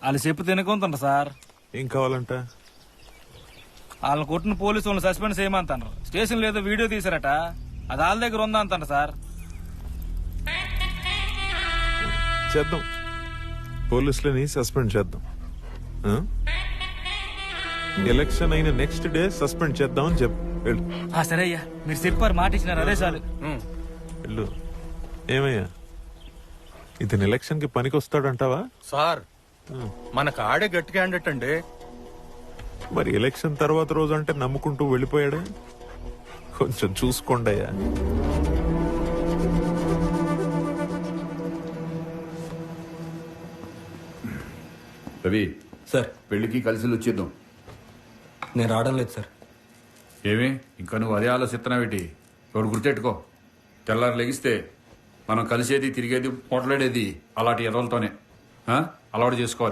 వాళ్ళు చెప్పు తినకుంటుండ్రు సార్. ఏం కావాలంట? వాళ్ళని కొట్టిన పోలీసు వాళ్ళని సస్పెండ్ చేయమంటారు. స్టేషన్ లేదో వీడియో తీసారట, అది వాళ్ళ దగ్గర ఉందా అంటారు సార్. చేద్దాం, పోలీసులని సస్పెండ్ చేద్దాం. ఆ? ఎలక్షన్ అయిన నెక్స్ట్ డే సస్పెండ్ చేద్దాం అని చెప్పు. వెళ్ళు సరే అయ్యా, మీరు చెప్పారు, మాట ఇచ్చినారు, అదే చాలు. వెళ్ళు. ఏమయ్యా, ఇతను ఎలక్షన్ కి పనికి వస్తాడంటావా? సార్ మనకు ఆడే గట్టి క్యాండిడేట్ అండి. మరి ఎలక్షన్ తర్వాత రోజు అంటే నమ్ముకుంటూ వెళ్ళిపోయాడే. కొంచెం చూసుకోండి అయ్యా. రవి సార్, పెళ్లికి కలిసి వచ్చేద్దాం. నేను రావడం లేదు సార్. ఏమి ఇంకా నువ్వు అదే ఆలోచిస్తున్నావేటి? ఒకటి గుర్తెట్టుకో, తెల్లారు లెగిస్తే మనం కలిసేది, తిరిగేది, పోట్లాడేది అలాంటి ఎర్రలతోనే. అలవాటు చేసుకోవాలి.